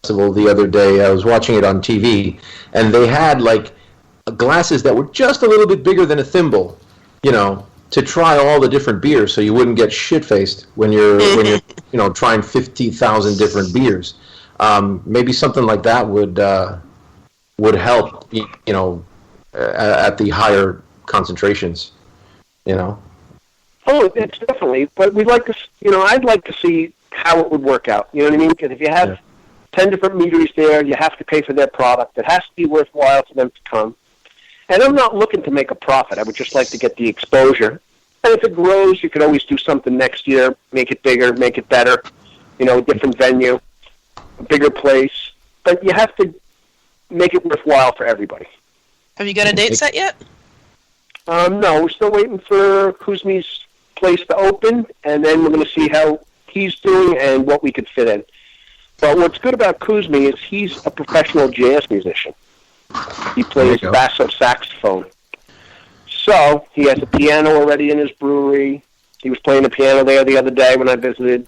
Festival the other day. I was watching it on TV, and they had like glasses that were just a little bit bigger than a thimble, to try all the different beers, so you wouldn't get shit-faced when you're trying 50,000 different beers. Maybe something like that would help, at the higher concentrations, Oh, it's definitely. But we'd like to, I'd like to see how it would work out. You know what I mean? Because if you have 10 different meaderies there, you have to pay for their product. It has to be worthwhile for them to come. And I'm not looking to make a profit. I would just like to get the exposure. And if it grows, you could always do something next year, make it bigger, make it better, a different venue, a bigger place. But you have to make it worthwhile for everybody. Have you got a date set yet? No, we're still waiting for Kuzmi's place to open, and then we're going to see how he's doing and what we could fit in. But what's good about Kuzmi is he's a professional jazz musician. He plays basso saxophone. So he has a piano already in his brewery. He was playing the piano there the other day when I visited.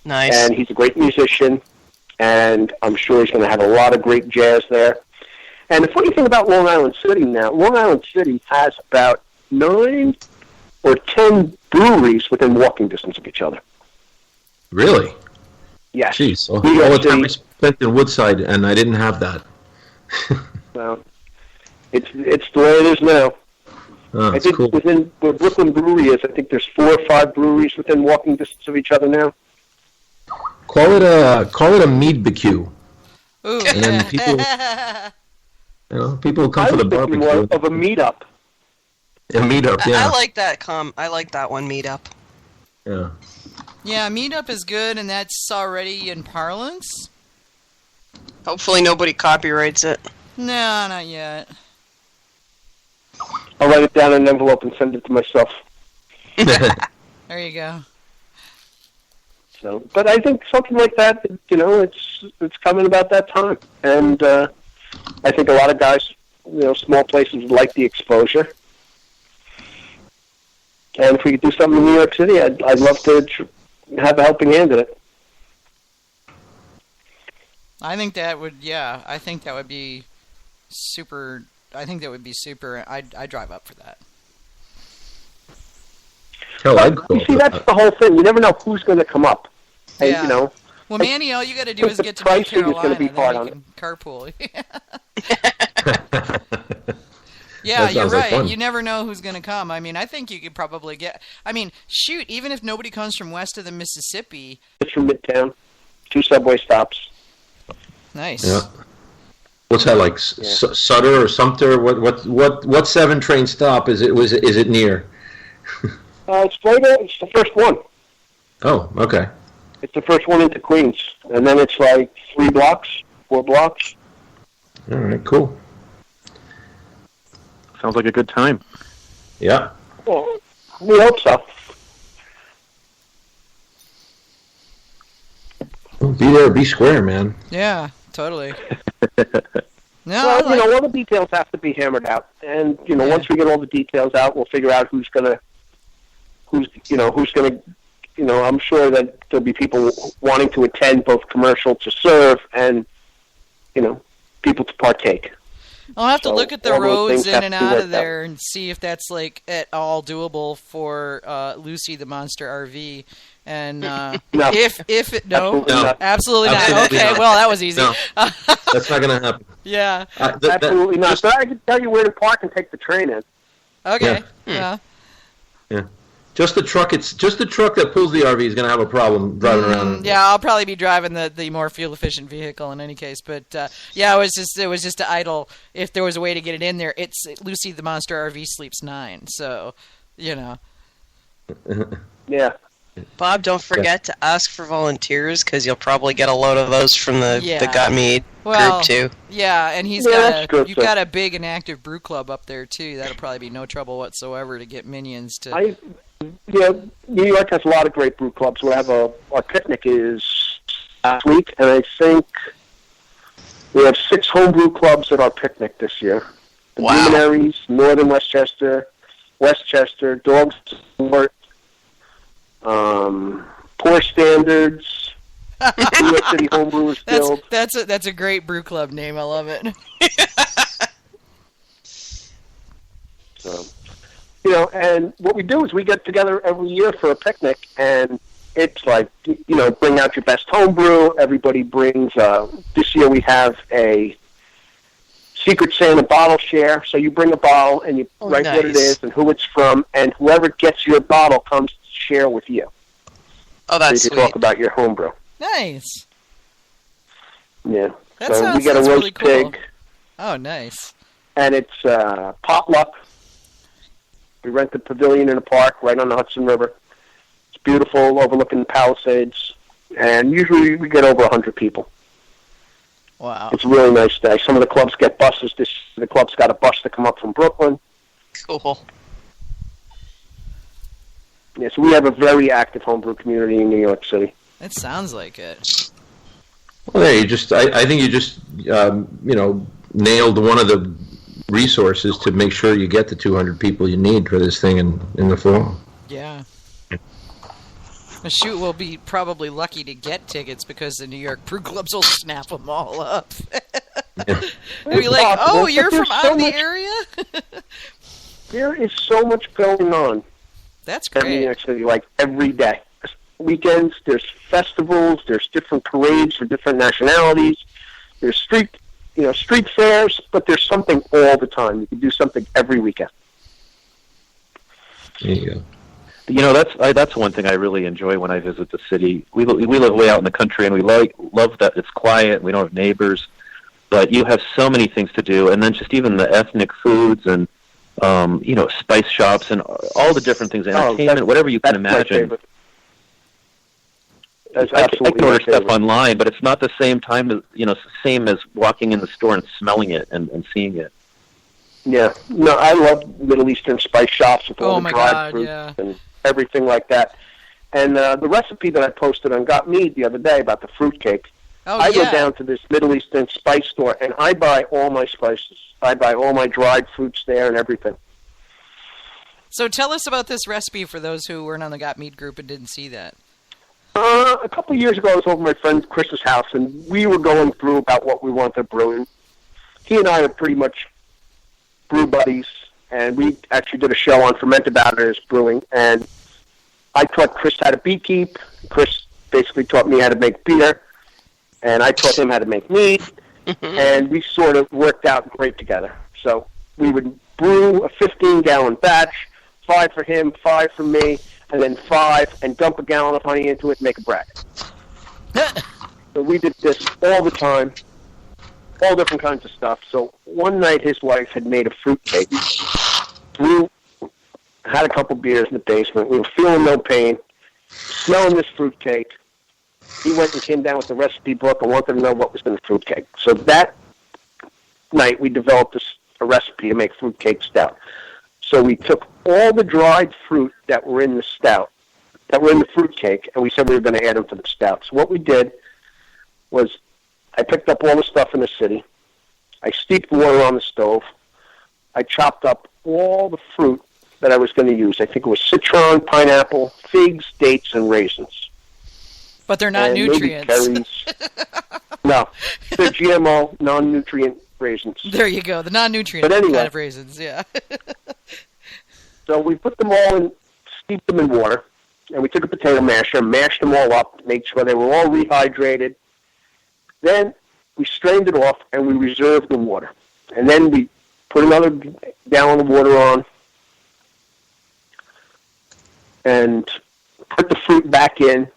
Nice. And he's a great musician, and I'm sure he's going to have a lot of great jazz there. And the funny thing about Long Island City now, Long Island City has about 9 or 10 breweries within walking distance of each other. Really? Yes. Jeez, all the time I spent in Woodside, and I didn't have that. Well, it's the way it is now. Oh, I think cool. within where Brooklyn Brewery is, I think there's 4 or 5 breweries within walking distance of each other now. Call it a mead BQ. Ooh. And then people come for the barbecue. More of a meetup. A meetup, yeah. I like that. I like that one, meetup. Yeah. Yeah, meetup is good, and that's already in parlance. Hopefully nobody copyrights it. No, not yet. I'll write it down in an envelope and send it to myself. There you go. So, but I think something like that, it's coming about that time, and I think a lot of guys, small places would like the exposure. And if we could do something in New York City, I'd love to have a helping hand in it. I think that would be super. I think that would be super. I'd drive up for that. Hell, I'd go. You see, that's the whole thing. You never know who's going to come up. Yeah. And, well, Manny, all you got to do is get to North Carolina, is going to be hard then on you can carpool. Yeah, you're right. Like you never know who's going to come. I mean, I think you could probably get... I mean, shoot, even if nobody comes from west of the Mississippi... It's from Midtown. 2 subway stops. Nice. Yeah. What's that like? Sutter or Sumter? What 7 train stop is it? Is it near? It's later. It's the first one. Oh, okay. It's the first one into Queens, and then it's like 4 blocks. All right, cool. Sounds like a good time. Yeah. Well, we hope so. Be there, be square, man. Yeah, totally. Well, all the details have to be hammered out, and once we get all the details out, we'll figure out who's gonna. I'm sure that there'll be people wanting to attend, both commercial to serve and people to partake. I'll have to look at the roads in and out of there and see if that's like at all doable for Lucy the Monster RV. And no. if Absolutely not. Absolutely not. Absolutely Okay, not. well that was easy. No, that's not going to happen. Yeah. Absolutely not. But I can tell you where to park and take the train in. Okay. Yeah. Just the truck that pulls the RV is going to have a problem driving around. Yeah, I'll probably be driving the more fuel efficient vehicle in any case. But it was just to idle. If there was a way to get it in there, it's Lucy the Monster RV sleeps 9. So, Yeah. Bob, don't forget to ask for volunteers, because you'll probably get a load of those from the Got Mead group too. Yeah, and you've got a big and active brew club up there too. That'll probably be no trouble whatsoever to get minions to. New York has a lot of great brew clubs. We have our picnic is last week, and I think we have 6 homebrew clubs at our picnic this year. The Luminaries, Northern Westchester, Dogs Sport, Poor Standards, New York City Homebrewers Guild. That's a great brew club name. I love it. So, and what we do is we get together every year for a picnic, and it's like, bring out your best homebrew. Everybody brings, this year we have a Secret Santa bottle share. So you bring a bottle and you write what it is and who it's from, and whoever gets your bottle comes to share with you. Oh, that's so you can talk about your homebrew. Nice. Yeah. That so we get a roast really cool. pig. Oh, nice. And it's potluck. We rent the pavilion in the park right on the Hudson River. It's beautiful, overlooking the Palisades. And usually we get over 100 people. Wow. It's a really nice day. Some of the clubs get buses. The club's got a bus to come up from Brooklyn. Cool. Yeah, so we have a very active homebrew community in New York City. It sounds like it. Well, there I think you just nailed one of the resources to make sure you get the 200 people you need for this thing in the fall. Yeah. Shoot, we'll be probably lucky to get tickets because the New York brew clubs will snap them all up. Yeah. They'll be like, "Oh, you're from out of the area." There is so much going on. That's great. Actually, like every day. Weekends, there's festivals, there's different parades for different nationalities. There's street fairs, but there's something all the time. You can do something every weekend. There you go. That's one thing I really enjoy when I visit the city. We live way out in the country, and we love that it's quiet. We don't have neighbors, but you have so many things to do. And then just even the ethnic foods and spice shops and all the different things, entertainment, whatever you can imagine. I can order stuff online, but it's not the same same as walking in the store and smelling it and seeing it. Yeah, no, I love Middle Eastern spice shops with all the dried fruits and everything like that. And the recipe that I posted on Got Mead the other day about the fruitcake, I go down to this Middle Eastern spice store and I buy all my spices. I buy all my dried fruits there and everything. So tell us about this recipe for those who weren't on the Got Mead group and didn't see that. A couple of years ago, I was over at my friend Chris's house, and we were going through about what we wanted to brew. He and I are pretty much brew buddies, and we actually did a show on Ferment About It as brewing, and I taught Chris how to beekeep. Chris basically taught me how to make beer, and I taught him how to make mead, and we sort of worked out great together. So we would brew a 15-gallon batch, 5 for him, 5 for me, and then 5, and dump a gallon of honey into it and make a bracket. So we did this all the time, all different kinds of stuff. So one night his wife had made a fruitcake. We had a couple beers in the basement. We were feeling no pain, smelling this fruitcake. He went and came down with the recipe book and wanted to know what was in the fruitcake. So that night we developed a recipe to make fruitcake stout. So we took all the dried fruit that were in the stout, that were in the fruitcake, and we said we were going to add them to the stout. So what we did was I picked up all the stuff in the city. I steeped water on the stove. I chopped up all the fruit that I was going to use. I think it was citron, pineapple, figs, dates, and raisins. But they're not nutrients. No, they're GMO, non-nutrient raisins. There you go, the non-nutrient kind of raisins, yeah. So we put them all in, steeped them in water, and we took a potato masher, mashed them all up, made sure they were all rehydrated. Then we strained it off, and we reserved the water. And then we put another gallon of water on and put the fruit back in.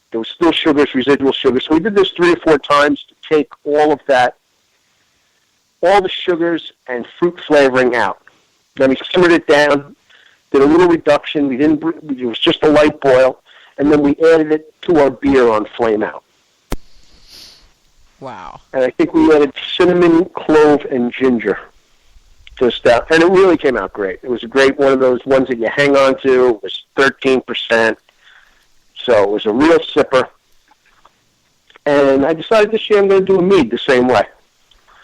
There was still sugars, residual sugars. So we did this 3 or 4 times to take all of that, all the sugars and fruit flavoring out. Then we simmered it down, did a little reduction. It was just a light boil, and then we added it to our beer on flame out. Wow. And I think we added cinnamon, clove, and ginger to the stout, and it really came out great. It was a great one of those ones that you hang on to. It was 13%, so it was a real sipper. And I decided this year I'm going to do a mead the same way.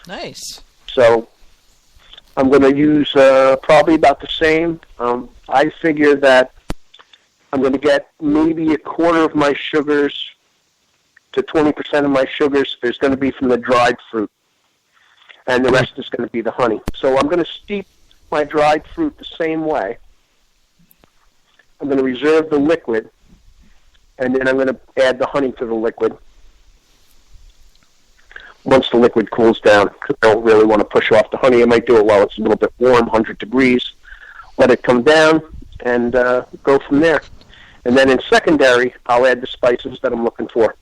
Nice. So I'm going to use probably about the same. I figure that I'm going to get maybe a quarter of my sugars to 20% of my sugars is going to be from the dried fruit, and the rest is going to be the honey. So I'm going to steep my dried fruit the same way. I'm going to reserve the liquid, and then I'm going to add the honey to the liquid once the liquid cools down, because I don't really want to push off the honey. I might do it while it's a little bit warm, 100 degrees. Let it come down, and go from there. And then in secondary, I'll add the spices that I'm looking for.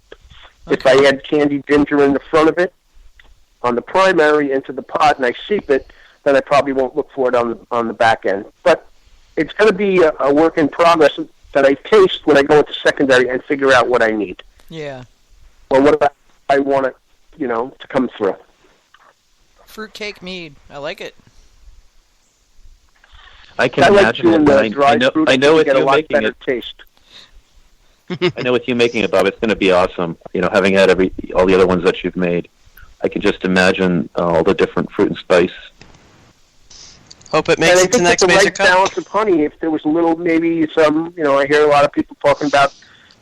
Okay. If I add candied ginger in the front of it, on the primary into the pot, and I seep it, then I probably won't look for it on the back end. But it's going to be a work in progress that I taste when I go into secondary and figure out what I need. Yeah. Or what I want it, to come through. Fruitcake mead. I like it. I can imagine it. I know with you making it. Taste. I know with you making it, Bob, it's going to be awesome. Having had all the other ones that you've made, I can just imagine all the different fruit and spice. Hope it makes it to the next major cup. Balance of honey. If there was a little, maybe some, I hear a lot of people talking about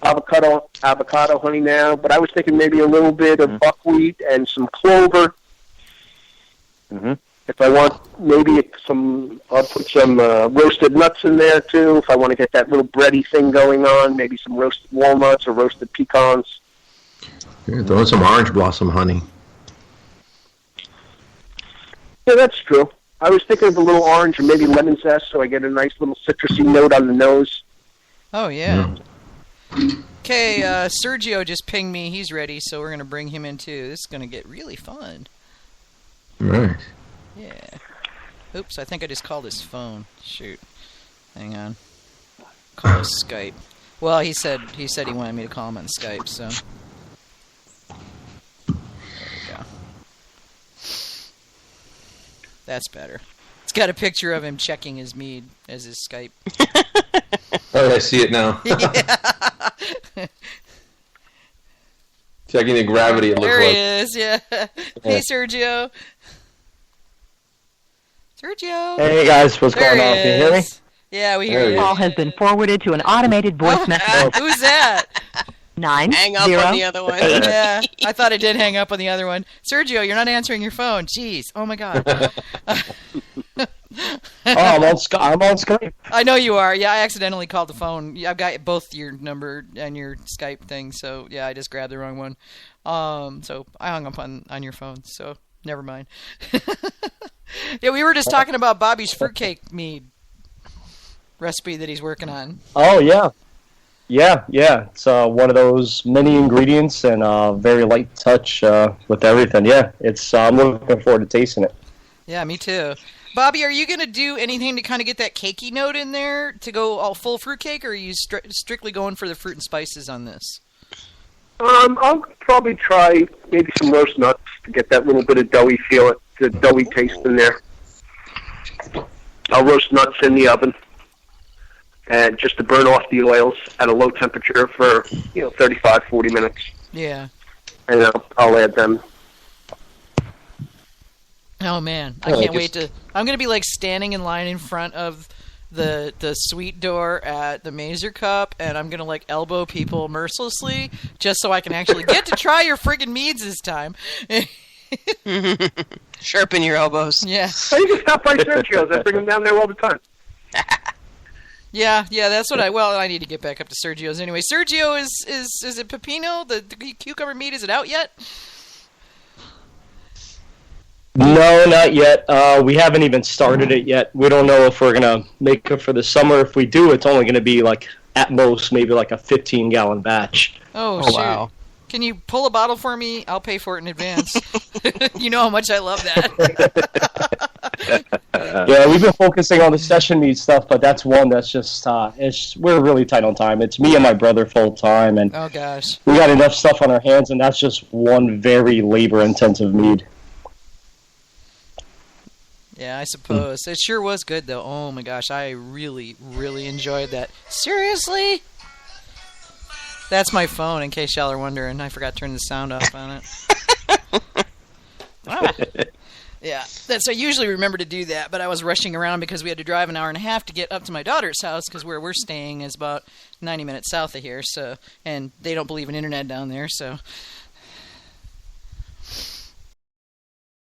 avocado honey now, but I was thinking maybe a little bit of buckwheat and some clover. Mm-hmm. If I want, maybe I'll put some roasted nuts in there too. If I want to get that little bready thing going on, maybe some roasted walnuts or roasted pecans. Yeah, throw in some orange blossom honey. Yeah, that's true. I was thinking of a little orange or maybe lemon zest, so I get a nice little citrusy note on the nose. Oh, yeah. Okay, Sergio just pinged me. He's ready, so we're going to bring him in, too. This is going to get really fun. Right. Yeah. Oops, I think I just called his phone. Shoot. Hang on. Call his Skype. Well, he said he wanted me to call him on Skype, so... There we go. That's better. It's got a picture of him checking his mead as his Skype. Oh, I see it now. Yeah. Checking the gravity, it looks like. There he is, yeah. Hey, Sergio. Sergio. Hey, guys. What's going on? Can you hear me? Yeah, we hear you. Call has been forwarded to an automated voice message. Who's that? 9 Hang up 0. on the other one. Yeah, I thought I did hang up on the other one. Sergio, you're not answering your phone. Jeez. Oh, my God. I'm on Skype. I know you are. Yeah, I accidentally called the phone. I've got both your number and your Skype thing, so yeah, I just grabbed the wrong one. So I hung up on your phone, so never mind. Yeah, we were just talking about Bobby's fruitcake mead recipe that he's working on. Oh, yeah. Yeah. It's one of those many ingredients and very light touch with everything. Yeah, I'm looking forward to tasting it. Yeah, me too. Bobby, are you going to do anything to kind of get that cakey note in there to go all full fruitcake, or are you strictly going for the fruit and spices on this? I'll probably try maybe some roast nuts to get that little bit of doughy feel, the doughy taste in there. I'll roast nuts in the oven, and just to burn off the oils at a low temperature for 35, 40 minutes. Yeah. And I'll add them. Oh man, I can't wait to. I'm gonna be like standing in line in front of the suite door at the Mazer Cup, and I'm gonna like elbow people mercilessly just so I can actually get to try your friggin' meads this time. Sharpen your elbows. Yeah. You can stop by Sergio's. I bring them down there all the time. Yeah, that's what I need to get back up to Sergio's anyway. Sergio, is it Pepino? The cucumber mead, is it out yet? No, not yet. We haven't even started it yet. We don't know if we're going to make it for the summer. If we do, it's only going to be like, at most, maybe like a 15-gallon batch. Oh, shoot. Wow. Can you pull a bottle for me? I'll pay for it in advance. You know how much I love that. Yeah, we've been focusing on the session mead stuff, but that's one that's just, we're really tight on time. It's me and my brother full time, and oh gosh, we got enough stuff on our hands, and that's just one very labor-intensive mead. Yeah, I suppose. It sure was good, though. Oh, my gosh. I really, really enjoyed that. Seriously? That's my phone, in case y'all are wondering. I forgot to turn the sound off on it. Yeah, so I usually remember to do that, but I was rushing around because we had to drive an hour and a half to get up to my daughter's house because where we're staying is about 90 minutes south of here, so and they don't believe in internet down there, so